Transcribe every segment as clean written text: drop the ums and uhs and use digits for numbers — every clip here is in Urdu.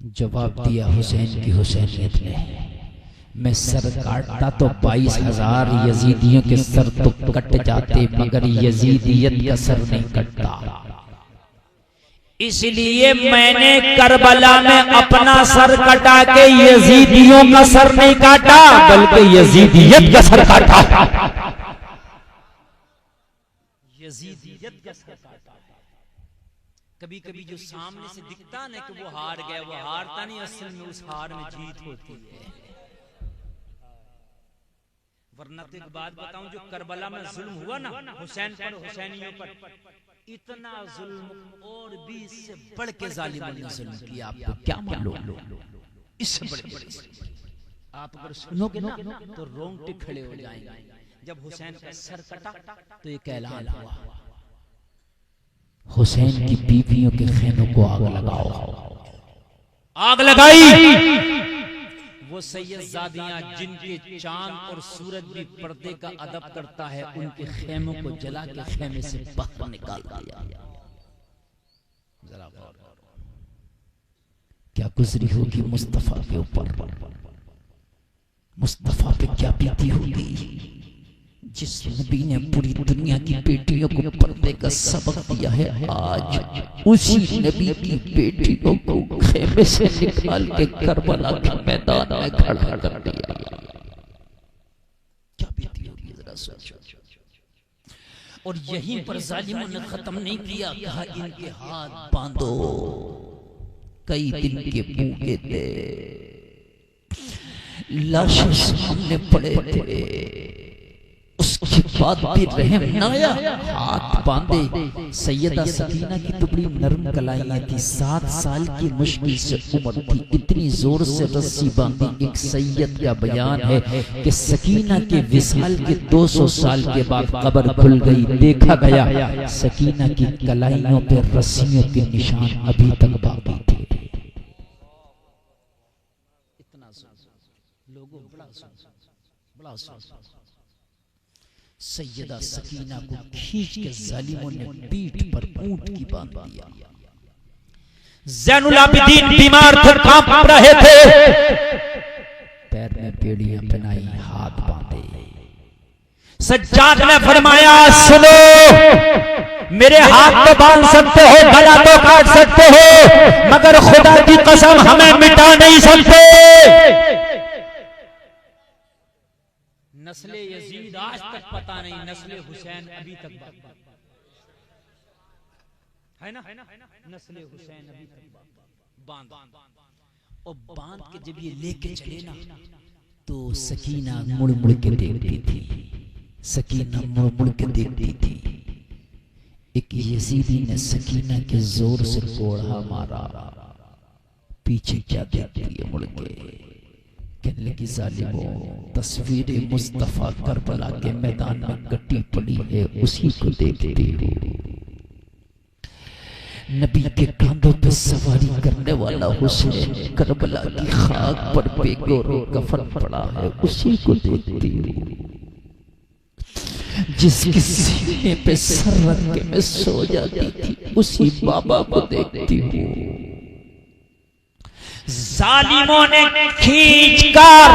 جواب دیا حسین کی حسینیت نے، میں سر کاٹتا تو 22,000 یزیدیوں کے سر تو کٹ جاتے، مگر یزیدیت کا سر نہیں کٹتا۔ اس لیے میں نے کربلا میں اپنا سر کٹا کے یزیدیوں کا سر نہیں کاٹا، بلکہ یزیدیت کا سر کاٹا۔ یزیدیت کا سر کاٹا ہے۔ کبھی کبھی جو سامنے سے دکھتا نا کہ وہ ہار گئے، وہ ہارتا نہیں، اصل میں اس ہار میں جیت ہوتی ہے۔ ورنہ تو ایک بات بتاؤں، جو کربلا میں ظلم ہوا نا حسین پر، حسینیوں پر، اتنا ظلم اور بھی اس سے بڑھ کے ظالموں نے ظلم کیا۔ آپ کو کیا معلوم؟ اس سے بڑے آپ اگر سنو گے نا تو رونگٹے کھڑے ہو جائیں گے۔ جب حسین کا سر کٹا تو ایک اعلان ہوا، حسین کی بیویوں کے خیموں کو آگ لگاؤ۔ آگ لگائی۔ وہ سید زادیاں جن کے چاند اور سورج بھی پردے کا ادب کرتا ہے، ان کے خیموں کو جلا کے خیمے سے باہر نکال دیا۔ کیا گزری ہوگی مصطفیٰ کے اوپر، مصطفیٰ پہ کیا بیتی ہوگی، جس نبی نے پوری دنیا کی بیٹیوں کو پردے کا سبق دیا ہے، آج اسی نبی کی بیٹیوں کو خیمے سے نکال کے کربلا کے میدان میں کھڑا کر دیا۔ کیا بیتی ہوگی ذرا سوچو۔ اور یہیں پر ظالموں نے ختم نہیں کیا، کہا ان کے ہاتھ باندھو، کئی دن کے بھوکے تھے، لاشیں سامنے پڑے تھے، اس کے بعد بھی رحم نہ آیا، ہاتھ باندھے۔ سیدہ سکینہ کی تو بڑی نرم کلائیاں تھی، 7 سال کی مشکل سے عمر تھی، اتنی زور سے رسی باندھی۔ ایک سید کا بیان ہے کہ سکینہ کے وصال کے 200 سال کے بعد قبر کھل گئی، دیکھا گیا سکینہ کی کلائیوں پہ رسیوں کے نشان ابھی تک باقی تھے۔ اتنا لوگوں بڑا سیدہ سکینہ کو کھینچ کے ظالموں نے پیٹھ پر اونٹ کی باندھ دیا۔ زین العابدین بیمار تھے، کانپ رہے تھے، پیر میں بیڑیاں پہنائی، ہاتھ باندھے۔ سجاد نے فرمایا سنو، میرے ہاتھ تو باندھ سکتے ہو، گلا تو کاٹ سکتے ہو، مگر خدا کی قسم ہمیں مٹا نہیں سکتے۔ نسل یزید آج تک پتا نہیں، نسل حسین ابھی تک ہے نا، نسل حسین ابھی تک باندھ، اور باندھ کے جب یہ لے کے چلے نا تو سکینہ مڑ مڑ کے دیکھتی تھی، سکینہ مڑ مڑ کے دیکھتی تھی۔ ایک یزیدی نے سکینہ کے زور سے کوڑا مارا، پیچھے کیا دیکھتی ہے مڑ کے، کہنے لگی ظالموں، تصویر مصطفیٰ کربلا کے میدان میں کٹی پڑی ہے، اسی کو دیکھتے ہو۔ نبی کے کاندھوں پہ سواری کرنے والا حسین، کربلا کی خاک پر بے گور و کفن پڑا ہے، اسی کو دیکھتی ہو۔ جس کے سینے پہ سر رکھ کے میں سو جاتی تھی، اسی بابا کو دیکھتی ہو۔ ظالموں نے کھینچ کر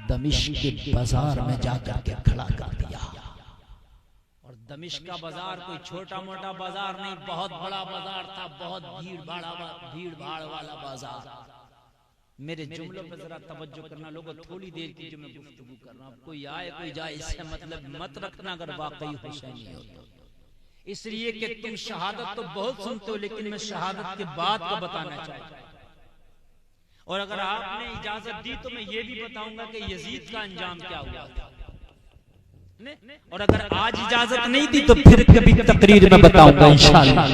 دمشق کے بازار میں جا کر کے کھڑا کر دیا، اور دمشق کا بازار کوئی چھوٹا موٹا بازار نہیں، بہت بڑا بازار تھا، بہت بھیڑ بھاڑ والا بازار۔ میرے جملوں پہ ذرا توجہ کرنا لوگوں، تھوڑی دیر کی جو میں گفتگو کر رہا ہوں، کوئی آئے کوئی جائے، اس سے مطلب مت رکھنا اگر واقعی حسینی ہو تو، اس لیے کہ تم شہادت تو بہت سنتے ہو، لیکن میں شہادت کے بعد کو بتانا چاہتا ہوں، اور اگر آپ نے اجازت دی تو میں یہ بھی بتاؤں گا کہ یزید کا انجام کیا ہوا تھا، اور اگر آج اجازت نہیں دی تو پھر کبھی تقریر میں بتاؤں گا انشاءاللہ۔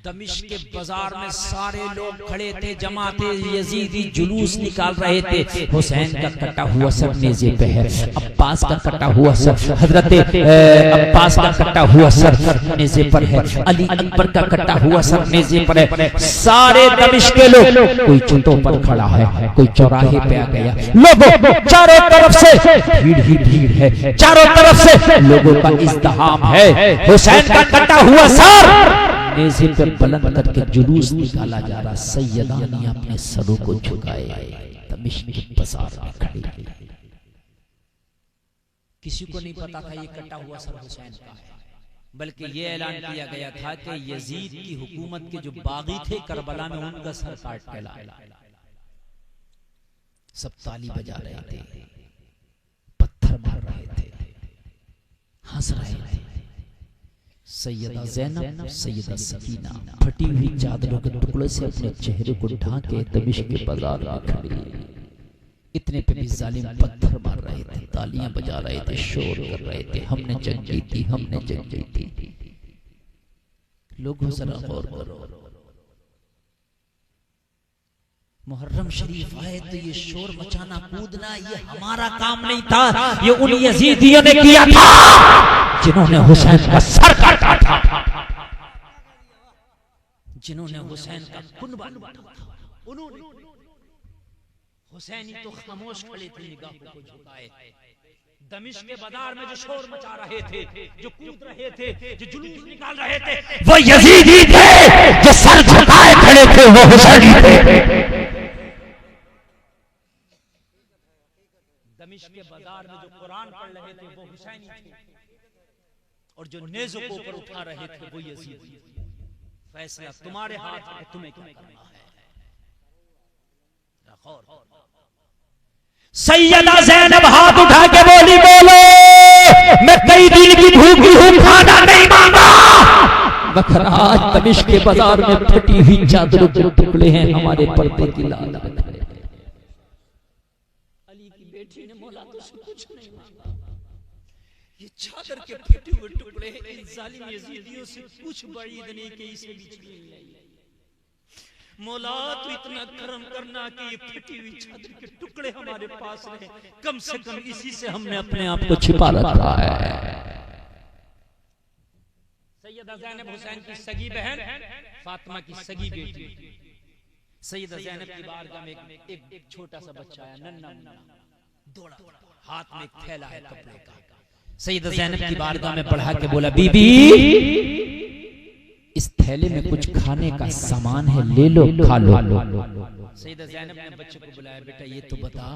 دمشق کے بازار میں سارے لوگ کھڑے تھے، جمع تھے، یزیدی جلوس نکال رہے تھے۔ حسین کا کٹا ہوا سر نیزے پہ ہے، عباس کا کٹا ہوا سر، حضرت عباس کا کٹا ہوا سر نیزے پر ہے، علی اکبر کا کٹا ہوا سر نیزے پر ہے۔ سارے دمشق کے لوگ، کوئی چوٹوں پر کھڑا ہے، کوئی چوراہے پہ آ گیا، لوگوں چاروں طرف سے بھیڑ ہی بھیڑ ہے، چاروں طرف سے لوگوں کا ازدحام ہے۔ حسین کا کٹا ہوا سر نیزے پہ بلند کر کے جلوس نکالا جا رہا، سیدانی اپنے سروں کو جھکائے دمشق کے بازار میں کھڑی ہے۔ کسی کو نہیں پتا تھا یہ کٹا ہوا سر حسین کا ہے، بلکہ یہ اعلان کیا گیا تھا کہ یزید کی حکومت کے جو باغی تھے کربلا میں ان کا سر کاٹ کے لائے۔ سب تالی بجا رہے تھے، پتھر مار رہے تھے، ہنس رہے تھے۔ سیدہ زینب، سیدہ سکینہ پھٹی ہوئی چادروں کے ٹکڑے سے اپنے چہرے کو ڈھانکے دمشق کے بازار میں کھڑی، اتنے پہ بھی ظالم پتھر مار رہے تھے، تالیاں بجا رہے تھے، شور کر رہے تھے، ہم نے جنگ جیتی، ہم نے جنگ جیتی۔ لوگوں ذرا غور کرو، محرم شریف آئے تو یہ شور مچانا کودنا یہ ہمارا کام نہیں تھا، یہ ان یزیدیوں نے کیا تھا جنہوں نے حسین کا سر کاٹا تھا، جنہوں نے حسین کا کنبہ لوٹا تھا۔ انہوں نے حسینی تو خاموش کھڑے تھے، نگاہوں کو جھکائے۔ دمشق کے بازار میں جو شور مچا رہے تھے، جو کود رہے تھے، جو جلوس نکال رہے تھے، وہ یزیدی تھے۔ جو سر جھکائے کھڑے تھے وہ حسینی تھے۔ دمشق کے بازار میں جو قرآن پڑھ رہے تھے وہ حسینی تھے، اور جو نیزوں کو اوپر اٹھا رہے تھے وہ یزیدی تھے۔ فیصلہ تمہارے ہاتھ ہے، تمہیں کیا کرنا ہے۔ سیدہ زینب ہاتھ اٹھا کے بولی، بولو میں کئی دن کی بھوکی ہوں، کھانا نہیں مانگا، مگر آج دمشق کے بازار میں پھٹی ہوئی چادروں کے ٹکڑے ہیں ہمارے پردے کی لالت ہے۔ علی کی بیٹی نے مولا تو سے کچھ نہیں مانگا، یہ چادر کے پھٹے ہوئے ٹکڑے ان ظالم یزیدیوں سے کچھ بعید نہیں کہ اسے بھی چھین لیں۔ مولا تو اتنا کرم کرنا کہ یہ پھٹی ہوئی چادر کے ٹکڑے ہمارے پاس رہے، کم سے کم اسی سے ہم نے اپنے آپ کو چھپا رکھا ہے۔ سیدہ زینب حسین کی سگی بہن، فاطمہ کی سگی بیٹی۔ سیدہ زینب کی بارگاہ میں ایک چھوٹا سا بچہ آیا، ننھا منھا، دوڑا، ہاتھ میں ایک تھیلا ہے کپڑے کا۔ سیدہ زینب کی بارگاہ میں بڑھا کے بولا، بی بی اس تھیلے میں کچھ کھانے کا سامان ہے، لے لو کھا لو۔ سیدہ زینب نے بچے کو بلایا، بیٹا یہ تو بتا،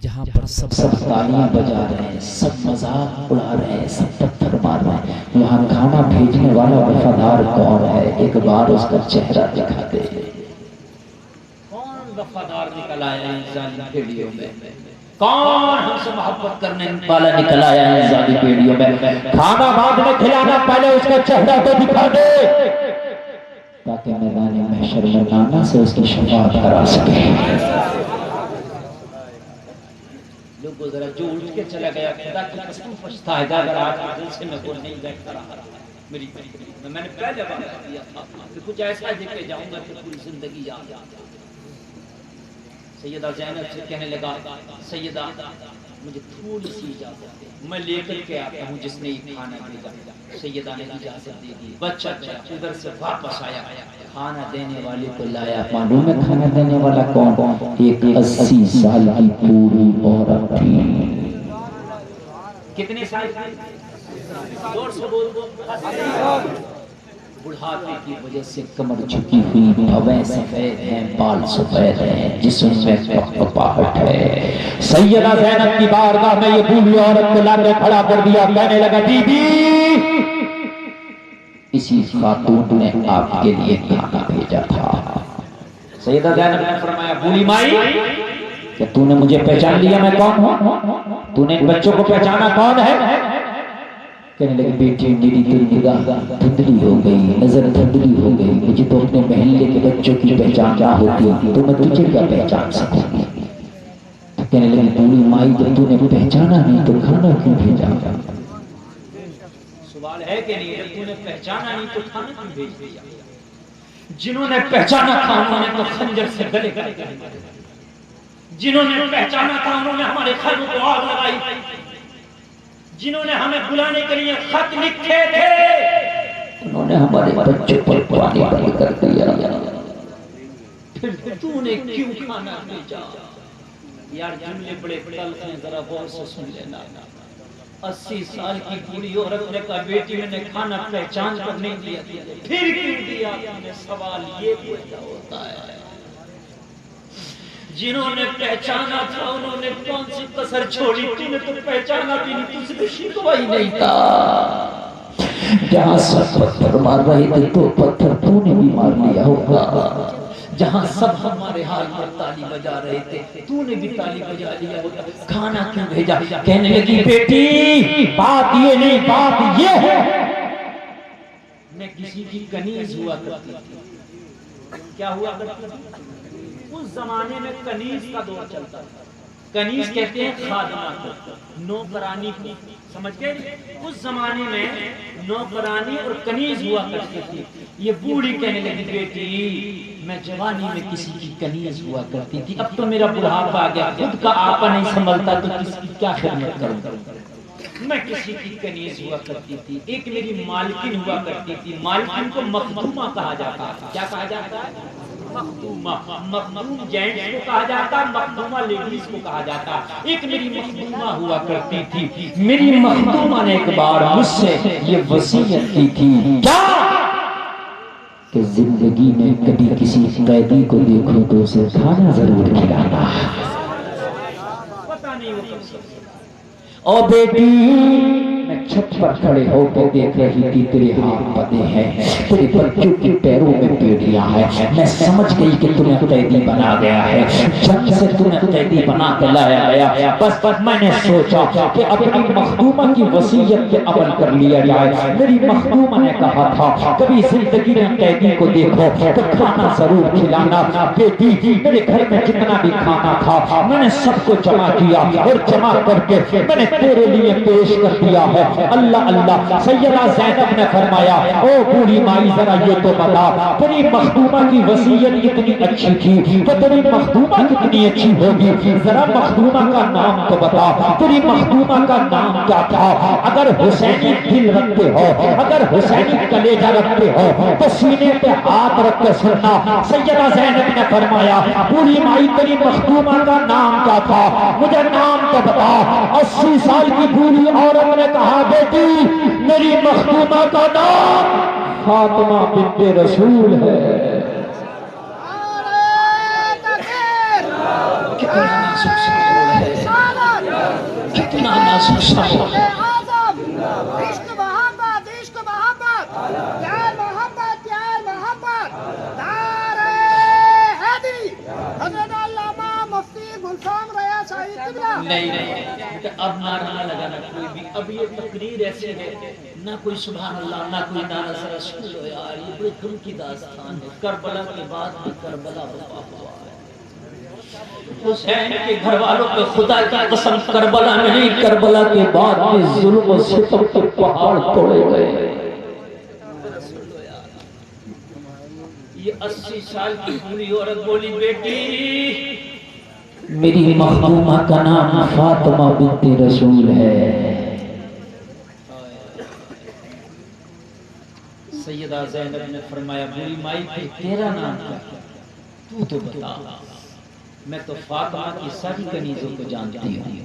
جہاں پر سب تالیاں بجا رہے ہیں، سب مذاق اڑا رہے ہیں، سب پتھر مار رہے ہیں، وہاں کھانا بھیجنے والا وفادار کون ہے؟ ایک بار اس کا چہرہ دکھا دے۔ کون وفادار نکل آیا ان ظالم بھیڑیوں میں؟ کون ہم سے محبت کرنے والا نکل آیا ان ظالم بھیڑیوں میں؟ کھانا بعد میں کھلانا، پہلے اس کا چہرہ تو دکھا دے تاکہ میدان محشر میں نانا سے اس کی شفاعت کرا سکے۔ لوگوں ذرا جو اٹھ کے چلا گیا، خدا کی قسم پچھتا ہے اگر آج کے دل سے میں وہ نہیں بیٹھا رہا۔ میری میں نے پہلے بات کیا تھا کہ کچھ ایسا دے کے جاؤں گا کہ پوری زندگی یاد آ جائے۔ سیدہ زینب سے کہنے لگا، سیدہ مجھے تھوڑی سی اجازت دے، میں لے کر کے آتا ہوں جس نے یہ کھانا بھیجا۔ سیدہ نے اجازت دے دی، بچہ ادھر سے واپس آیا، کھانا دینے والے کو لایا۔ معلوم ہے کھانا دینے والا کون؟ ایک 80 سال کی بوڑھی عورت تھی۔ کتنے سال کی؟ 200 بڑھاپے کی وجہ سے کمر جھکی ہوئی، بھویں سفید ہیں، بال سفید ہیں، جسم میں کپکپاہٹ ہے۔ سیدہ زینب کی بارگاہ میں یہ بوڑھی عورت کو لا کے کھڑا کر دیا، کہنے لگا، بی بی اسی خاتون نے آپ کے لیے کھانا بھیجا تھا۔ سیدہ زینب نے فرمایا، بوڑھی مائی کہ تو نے مجھے پہچان لیا میں کون ہوں؟ تو نے ان بچوں کو پہچانا کون ہے؟ کہنے لگے، بیٹی میری تو نگاہ دھندلی ہو گئی، نظر دھندلی ہو گئی، مجھے تو اپنے محلے کے بچوں کی پہچان نہ ہوتی تو میں تجھے کیا پہچان سکوں گی؟ تو کہنے لگے، بوڑھی مائی جب تو نے پہچانا نہیں تو کھانا کیوں بھیجا؟ سوال ہے کہ نہیں، جب تو نے پہچانا نہیں تو کھانا کیوں بھیج دیا؟ جنہوں نے پہچانا تھا انہوں نے تو خنجر سے گلے کاٹے، جنہوں نے پہچانا تھا انہوں نے ہمارے خیموں کو آگ لگائی، جنہوں نے ہمیں بلانے کے لیے خط لکھے تھے انہوں نے ہمارے بچوں پر پانی بند کر دیا۔ پھر تو نے کیوں کھانا بھیجا؟ یار جملے بڑے تلخ ہیں، ذرا غور سے سن لینا۔ 80 سال کی بوڑھی عورت نے کہا بیٹی میں نے کھانا پہچان کر نہیں دیا، پھر کیوں دیا؟ سوال یہ پیدا ہوتا ہے جنہوں نے پہچانا تھا انہوں نے کون سی کسر چھوڑی؟ تو نے تو پہچانا بھی نہیں، تجھ سے شکوہ ہی نہیں تھا۔ جہاں سب پتھر مار رہے تھے تو پتھر تو نے بھی مار لیا ہوگا، جہاں سب ہمارے حال پر تالی بجا رہے تھے تو نے بھی تالی بجا لیا ہوگا، کھانا کیوں بھیجا؟ کہنے لگی بیٹی بات یہ نہیں، بات یہ ہے میں کسی کی کنیز ہوا کرتی تھی۔ کیا ہوا کرتی تھی؟ اس زمانے میں کنیز کا دور چلتا تھا۔ کنیز کہتے ہیں خادمہ کو، نوکرانی کو، سمجھ گئے؟ اس زمانے میں نوکرانی اور کنیز ہوا کرتی تھی۔ یہ بوڑھی کہنے لگی بیٹی میں جوانی میں کسی کی کنیز ہوا کرتی تھی، اب تو میرا بڑھاپا آ گیا، خود کا آپا نہیں سنبھلتا تو کس کی کیا خدمت کروں؟ میں کسی کی کنیز ہوا کرتی تھی۔ ایک میری مالکن ہوا کرتی تھی، مالکن کو مخدومہ کہا جاتا ہے۔ کیا کہا جاتا ہے؟ مخدومہ۔ مخدوم جینٹس کو کہا جاتا، مخدومہ لیڈیز کو کہا جاتا۔ ایک میری مخدومہ ہوا کرتی تھی، میری مخدومہ نے ایک بار مجھ سے یہ وصیت کی تھی کیا کہ زندگی میں کبھی کسی قیدی کو دیکھو تو اسے کھانا ضرور کھلانا۔ پتہ نہیں وہ کب سے او بیٹی میں چھت پر کھڑے ہو کے دیکھ رہی تھی، تیرے ہاتھ بدے ہیں، تیرے بچوں کے پیروں میں پیڑیاں ہیں، میں سمجھ گئی کہ تمہیں قیدی بنا گیا ہے، جنگ سے تمہیں قیدی بنا کے لایا گیا۔ بس میں نے سوچا کہ اپنی مخدومہ کی وصیت پہ عمل کر لیا جائے۔ میری مخدومہ نے کہا تھا کبھی زندگی میں قیدی کو دیکھو تو کھانا ضرور کھلانا۔ بیٹی میرے گھر میں جتنا بھی کھانا تھا میں نے سب کو جمع کیا اور جمع کر کے میں نے تیرے لیے پیش کر دیا ہے۔ اللہ اللہ۔ سیدہ زینب نے فرمایا او بوڑھی مائی ذرا یہ تو بتا تیری مخدومہ کی وصیت اتنی اچھی تھی تو تیری مخدومہ کتنی اچھی ہوگی؟ ذرا مخدومہ کا نام تو بتا، تیری مخدومہ کا نام کیا تھا؟ اگر حسینی دل رکھتے ہو، اگر حسینی کلیجہ رکھتے ہو تو سینے پہ ہاتھ رکھ کے سننا۔ سیدہ زینب نے فرمایا بوڑھی مائی تیری مخدومہ کا نام کیا تھا؟ مجھے نام تو بتا۔ 80 سال کی بوڑھی عورت نے کہا بیٹی میری مخدومہ کا نام فاطمہ بنت رسول ہے۔ کتنا نازک ہے، کتنا نازک ہے۔ عشق محبت، عشق محبت، پیار محبت، پیار محبت، نعرہ حیدری، حضرت علامہ مفتی گلفام ریا شاہی قبلہ۔ نہیں اب نعرہ نہ لگانا کوئی بھی، اب یہ تقریر ایسی ہے نہ کوئی سبحان اللہ نہ کوئی نعرہ سر رسول ہو یار، یہ بڑی غم کی داستان ہے۔ کربلا کے بعد بھی کربلا برپا ہوا ہے۔ حسین کے گھر والوں پہ خدا کی قسم کربلا میں نہیں، کربلا کے بعد بھی ظلم و ستم کے پہاڑ توڑے گئے۔ یہ 80 سال کی بوڑھی عورت بولی بیٹی میری مخدومہ کا نام فاطمہ بنت رسول ہے۔ سیدہ زینب نے فرمایا بوڑھی مائی پھر تیرا نام کیا ہے؟ تو بتا۔ میں تو فاطمہ کی ساری کنیزوں کو جانتی ہوں،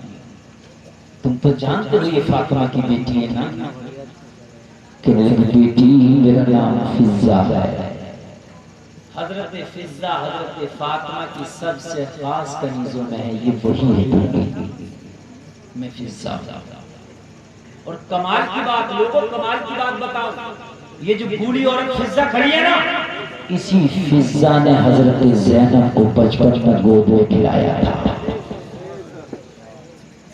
تم تو جانتے ہو یہ فاطمہ کی بیٹی ہے نا؟ کہ بیٹی میرا نام فضہ ہے۔ حضرت فضہ حضرت فاطمہ کی سب سے خاص کنیزوں میں ہے، یہ وہی ہے میں فضہ۔ اور کمال کی بات لوگوں، کمال کی بات بتاؤ، یہ جو بوڑھی عورت فضہ کھڑی ہے نا، اسی فضہ نے حضرت زینب کو بچپن میں گود میں کھلایا تھا۔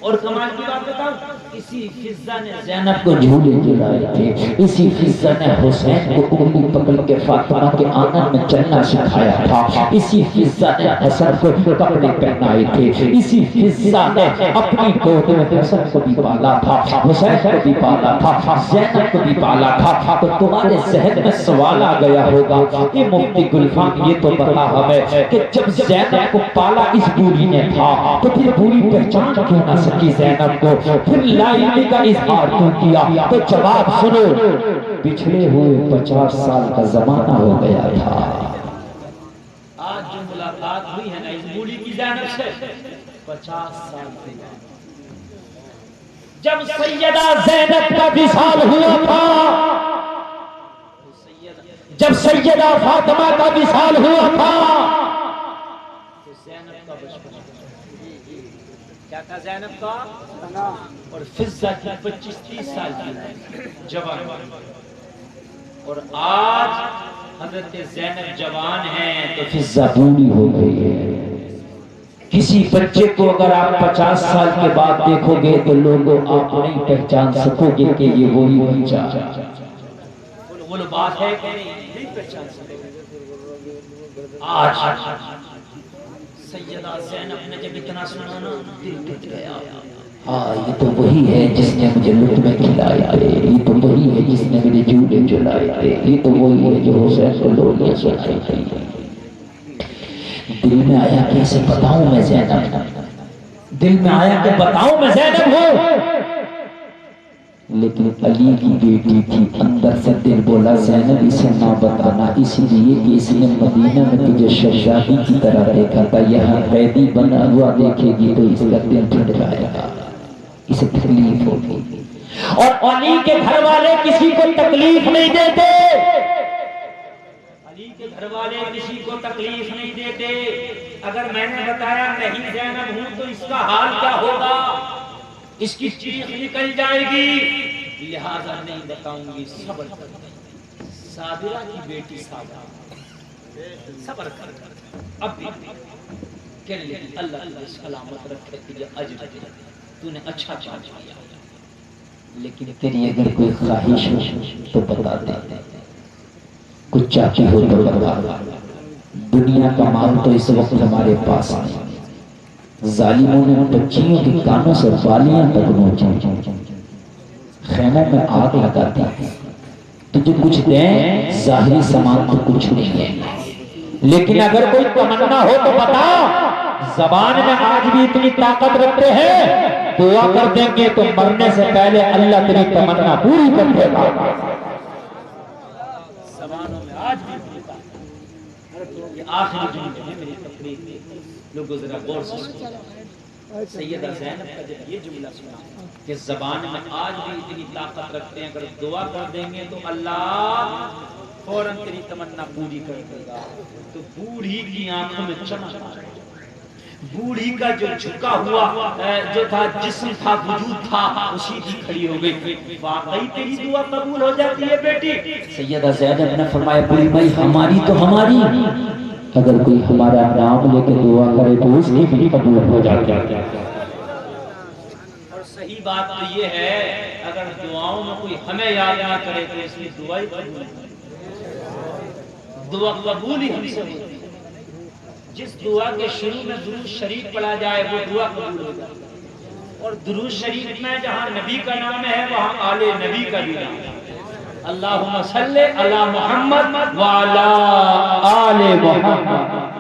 اور کمال کی بات بتاؤ، اسی فضہ نے زینب کو جھولے جھلائے تھے، اسی فضہ نے حسین کو انگلی پکڑ کے فاطمہ کے آنگن میں چلنا سکھایا تھا، اسی فضہ نے حسن کو کپڑے پہنائے تھے، اسی فضہ نے اپنی گود میں حسن کو بھی پالا تھا، حسین کو بھی پالا تھا، زینب کو بھی پالا تھا۔ تو تمہارے ذہن میں سوال آ گیا ہوگا کہ مفتی گلفام یہ تو بتا ہمیں کہ جب زینب کو پالا اس بوڑھی نے تھا تو پھر بوڑھی پہچان کیوں نہ سکی زینب کو، پھر لا الہ کا اظہار کیوں کیا؟ تو جواب سنو، پچھلے ہوئے 50 سال کا زمانہ ہو گیا تھا۔ آج جو ملاقات ہوئی ہے نا اس بوڑھی کی زینب سے 50 سال کے بعد، جب سیدہ زینب کا وصال ہوا تھا، جب سیدہ فاطمہ کا وصال ہوا تھا، تو زینب کا بچپن کیا تھا؟ زینب کا اور فضہ کی 25-30 سال کی جوان، اور آج حضرت زینب جوان ہیں تو فضہ بوڑھی ہو گئی ہے۔ کسی بچے کو اگر آپ 50 سال کے بعد دیکھو گے تو لوگوں آپ نہیں پہچان سکو گے کہ یہ وہی بچہ، وہ بات ہے کہ نہیں پہچان سکو گے۔ آج سیدہ زینب نے جب اتنا سنا نا دل ٹوٹ گیا، ہاں یہ تو وہی ہے جس نے مجھے لقمے کھلایا ہے، یہ تو وہی ہے جس نے میرے جھولے جھلائے ہے، یہ تو وہی ہے جو حسین کو لولیاں سنائی تھی۔ دل میں آیا کہ اسے بتاؤں میں زینب ہوں، دل میں آیا کہ بتاؤں میں زینب ہوں، لیکن علی کی بیٹی تھی، اندر سے دل بولا زینب اسے نہ بتانا، اس لیے کہ اس نے مدینہ میں تجھے شہزادی کی طرح دیکھا تھا، یہاں قیدی بنا ہوا دیکھے گی تو اس کا دل پھٹ جائے گا، اسے تکلیف ہوگی۔ اور علی کے گھر والے کسی کو تکلیف نہیں دیتے، علی کے گھر والے کسی کو تکلیف نہیں دیتے۔ اگر میں نے بتایا نہیں زینب ہوں تو اس کا حال کیا ہوگا؟ اس کی چیخ نکل جائے گی، لہذا نہیں بتاؤں گی، صبر کر۔ صابرہ کی بیٹی صابرہ صبر کر، اب بھی کہنے لگی اللہ تجھے سلامت رکھے، تجھے اجر دے، تو نے اچھا کام کیا، لیکن تیری اگر کوئی خواہش ہو تو بتا دے، کچھ چاہتی ہو تو بتا۔ دنیا کا مال تو اس وقت ہمارے پاس نہیں، ظالموں نے بچیوں کے کانوں سے بالیاں تک نوچی، خیموں میں آگ لگاتی ہیں، تجھے کچھ دیں، ظاہری سامان تو کچھ نہیں ہے، لیکن اگر کوئی تمنا ہو تو بتا۔ زبان میں آج بھی اتنی طاقت رکھتے ہیں، دعا کر دیں گے تو مرنے سے پہلے اللہ تیری تمنا پوری کر دے گا۔ زبانوں میں آج بھی یہ آخری جملے ہیں میری تقریر میں، لوگوں ذرا غور سے سنو۔ سیدہ زینب کا جب یہ جملہ سنا کہ زبان میں آج بھی اتنی طاقت رکھتے ہیں، اگر دعا کر دیں گے تو اللہ فوراً تیری تمنا پوری کر دے گا، تو بوڑھی کی آنکھوں میں چمک آ گئی۔ بوڑھی کا جو جھکا ہوا جو تھا، جسم تھا، وجود تھا، اسی کی کھڑی ہو گئی۔ واقعی تیری دعا قبول ہو جاتی ہے بیٹی؟ سیدہ زینب نے فرمایا بوڑھی بھائی ہماری تو ہماری، اگر کوئی ہمارا نام لے کے دعا کرے تو اس کی بھی قبول ہو جاتی ہے۔ اور صحیح بات تو یہ ہے اگر دعاؤں میں کوئی ہمیں یاد نہ کرے تو اس کی دعا ہی قبول نہیں، دعا قبول ہی ہم سے ہوتی ہے۔ جس دعا کے شروع میں درود شریف پڑھا جائے وہ دعا قبول ہو جائے، اور درود شریف میں جہاں نبی کا نام ہے وہاں آل نبی کا بھی نام ہے۔ اللہم صلی علی محمد وعلی آل محمد۔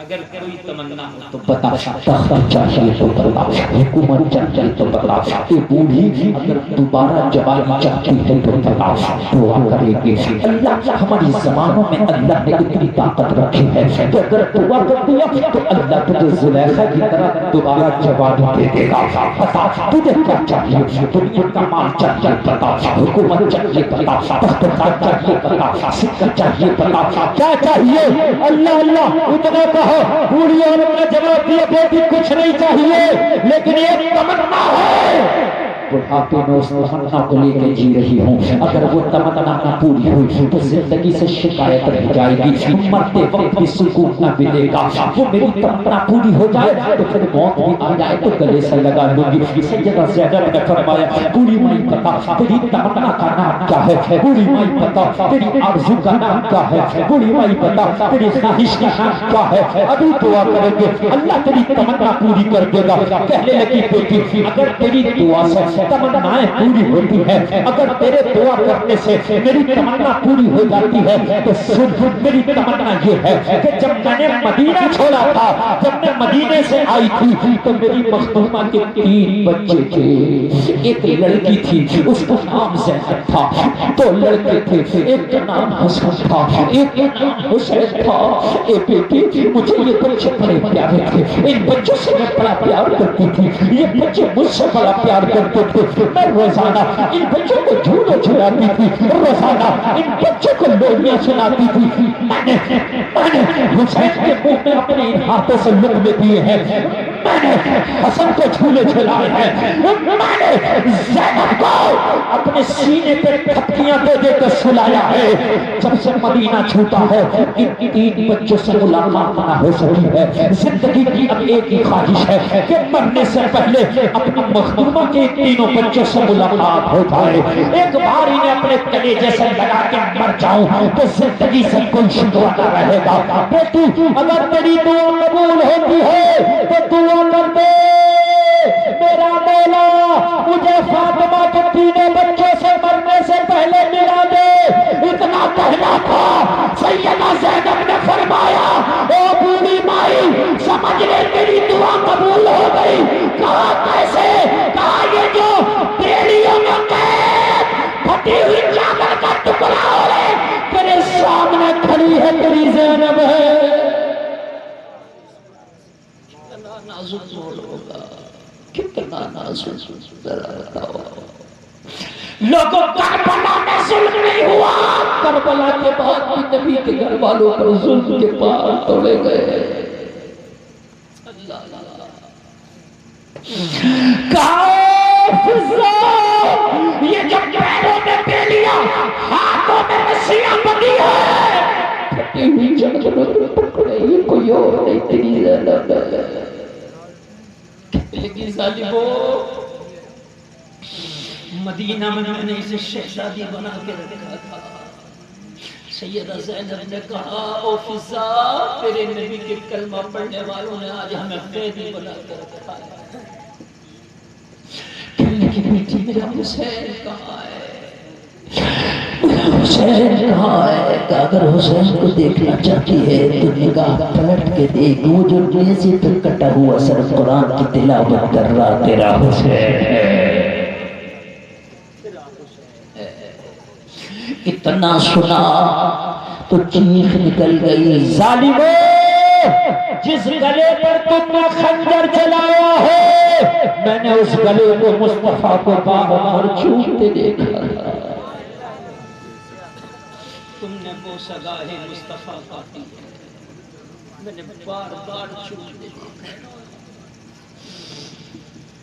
اگر کوئی تمنا ہو تو بتا، تخت چاہیے تو بتا، حکومت چاہیے تو بتا، یہ بوڑھی اگر دوبارہ جوانی چاہتی ہے تو بتا، دعا کرے گی۔ اللہ ہماری زبانوں میں اللہ نے اتنی طاقت رکھی ہے کہ اگر دعا کر دیا تو اللہ تجھے زلیخا کی طرح دوبارہ جوانی دے دے گا۔ بتا تجھے کیا چاہیے؟ دنیا کا مال چاہیے بتا، حکومت چاہیے بتا، تخت تاج چاہیے بتا، سکہ چاہیے بتا، کیا چاہیے؟ اللہ اللہ اتنا کہو۔ بوڑھی عورت نے جواب دیا بیٹی کچھ نہیں چاہیے، لیکن ایک تمنا ہے، بڑھاپے میں اس تمنا کو لے کے جی رہی ہوں، اگر وہ تمنا نہ پوری ہوئی تو زندگی سے شکایت رہ جائے گی، مرتے وقت بھی سکون نہ ملے گا۔ وہ میری تمنا پوری ہو جائے تو پھر موت بھی آ جائے تو گلے سے لگا لوں گی۔ سیدہ زینب نے فرمایا بوڑھی مائی بتا تیری تمنا کا نام کیا ہے؟ بوڑھی مائی بتا تیری آرزو کا نام کیا ہے؟ بوڑھی مائی بتا تیری خواہش کا نام کیا ہے؟ ابھی دعا کریں گے اللہ تیری تمنا پوری کر دے گا۔ کہنے لگی بیٹی اگر تیری دعا سے تمنائیں پوری ہوتی ہے. اگر تیرے دعا کرنے سے میری تمنا پوری ہو جاتی ہے تو سن, میری تمنا یہ ہے کہ جب میں نے مدینہ چھوڑا تھا, جب میں مدینے سے آئی تھی تو میری مخدومہ کے 3 بچے تھے. ایک لڑکی تھی, اس کا نام زینب تھا. 2 لڑکے تھے, ایک کا نام حسن تھا, ایک کا نام حسین تھا. اے بیٹی, مجھے یہ بچے بڑے پیارے تھے. ان بچوں سے میں بڑا پیار کرتی تھی, یہ بچے مجھ سے بڑا پیار کرتے تھے. میں روزانہ ان بچوں کو جھولے جھلاتی تھی, روزانہ ان بچوں کو لوریاں سناتی تھی. میں نے حسین کے منہ میں اپنے ہاتھوں سے لقمے دیے ہیں, میں نے حسن کو جھولے جھلائے ہیں, میں نے زینب کو اپنے سینے پہ تھپکیاں دے دے کر سلایا ہے. جب سے مدینہ چھوٹا ہے ان 3 بچوں سے ملاقات نہ ہو سکی ہے. زندگی کی اب ایک ہی خواہش ہے کہ مرنے سے پہلے اپنی مخدومہ کے 3 بچوں سے ملاقات ہو جائے. ایک بار انہیں اپنے کلیجے سے لگا کے مر جاؤں تو زندگی سے کوئی شکوہ نہ رہے گا. بیٹی, اگر تیری دعا قبول ہوتی ہے تو دعا کر دے, میرا مولا مجھے فاطمہ کے 3 بچوں سے مرنے سے پہلے ملا دے. اتنا کہنا تھا, سیدہ زینب نے فرمایا, او بوڑھی مائی, سمجھ لے تیری دعا قبول ہو گئی. کہا کیسے؟ کہا یہ جو بیڑیوں میں قید پھٹی ہوئی چادر کا ٹکڑا ہو رہے تیرے سامنے کھڑی ہے, تیری زینب ہے. کتنا نازک موڑ ہوگا, کتنا نازک. ذرا بتاؤ لوگوں, کربلا میں ظلم نہیں ہوا, کربلا کے بعد بھی نبی کے گھر والوں پر ظلم کے پار توڑے گئے. یہ جب پیروں میں بیلیاں, ہاتھوں میں رسیاں بندھی ہے, پھٹی ہوئی چادروں کے ٹکڑے, یہ کوئی اور نہیں, تیری زینب ہے. کہتے گی ظالمو, مدینہ میں نے اسے شہزادی بنا کے رکھا تھا. سیدہ زینب نے کہا, او فضا, تیرے نبی کے کلمہ پڑھنے والوں نے آج ہمیں قیدی بنا کے رکھا ہے. کہنے کی بیٹی, میرا حسین کہاں ہے؟ حسین کہاں ہے؟ کہ اگر حسین کو دیکھنا چاہتی ہے تو نگاہ پلٹ کے دیکھ, وہ جو نیزے پر کٹا ہوا سر قرآن کی تلاوت کر رہا تیرا حسین ہے. اتنا سنا تو چیخ نکل گئی, ظالمو, جس گلے پر تم نے خنجر چلایا ہے, میں نے اس گلے کو مصطفیٰ کو بار بار چھوٹتے دیکھا تھا. تم نے بوسہ گاہ مصطفیٰ کاٹی, میں نے بار بار چھوٹتے دیکھا.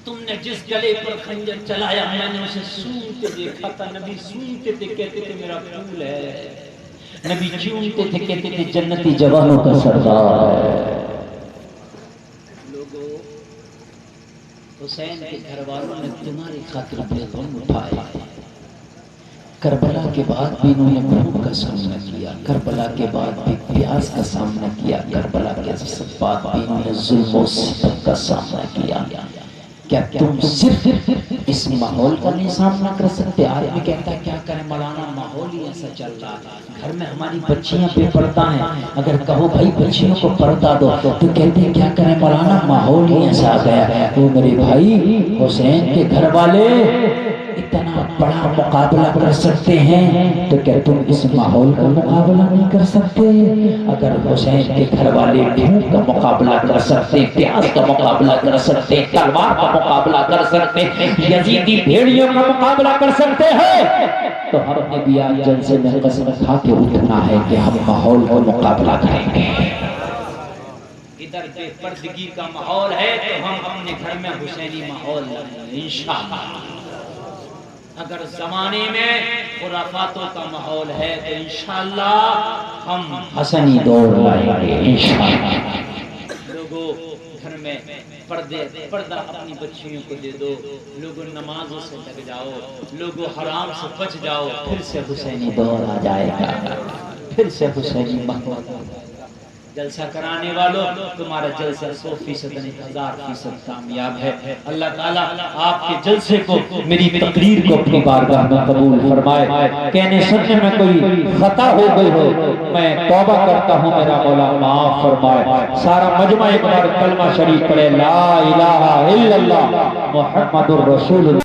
تم نے جس گلے پر خنجر چلایا میں نے اسے سونتے دیکھا تھا. نبی سونتے تھے, کہتے تھے میرا پھول ہے. نبی چومتے تھے, کہتے تھے جنتی جوانوں کا سردار ہے. لوگوں, حسین کے گھر والوں نے تمہاری خاطر بے غم اٹھائے. کربلا کے بعد بھی انہوں نے بھوک کا سامنا کیا, کربلا کے بعد بھی پیاس کا سامنا کیا, کربلا کے بعد بھی انہوں نے ظلم و ستم کا سامنا کیا. کیا تم صرف اس ماحول کا نہیں سامنا کر سکتے؟ آدمی کہتا ہے کیا کریں مولانا, ماحول ہی ایسا چل رہا ہے, گھر میں ہماری بچیاں بے پردہ ہیں. اگر کہو بھائی بچیوں کو پردہ دو تو کہتے ہیں کیا کریں مولانا, ماحول ہی ایسا آ گیا. وہ میرے بھائی, حسین کے گھر والے اتنا بڑا مقابلہ کر سکتے ہیں تو کیا تم اس ماحول کا مقابلہ نہیں کر سکتے؟ اگر حسین کے گھر والے بھوک کا مقابلہ کر سکتے, پیاس کا مقابلہ کر سکتے, تلوار کا مقابلہ کر سکتے, یزیدی بھیڑیوں کا مقابلہ کر سکتے ہیں, تو ہم نے بھی آج جلسے میں قسم کھا کے اٹھنا ہے کہ ہم ماحول کا مقابلہ کریں گے. ادھر بے پردگی کا ماحول ہے تو ہم اپنے گھر میں حسینی ماحول لائیں انشاءاللہ. اگر زمانے میں خرافاتوں کا ماحول ہے تو انشاءاللہ ہم حسنی دور لائیں گے انشاءاللہ. لوگوں, گھر میں پردہ اپنی بچیوں کو دے دو, لوگوں نمازوں سے لگ جاؤ, لوگوں حرام سے بچ جاؤ, پھر سے حسینی دور آ جائے گا, پھر سے حسینی ماحول. جلسہ کرانے والوں تمہارا جلسہ 100% نہیں 1000% کامیاب ہے. اللہ تعالیٰ آپ کے جلسے کو میری تقریر کو اپنی بارگاہ میں قبول فرمائے. کہنے سننے میں کوئی خطا ہو گئی ہو میں توبہ کرتا ہوں میرا مولا معاف فرمائے. سارا مجمع ایک بار کلمہ شریف پڑھے لا الہ الا اللہ محمد الرسول اللہ.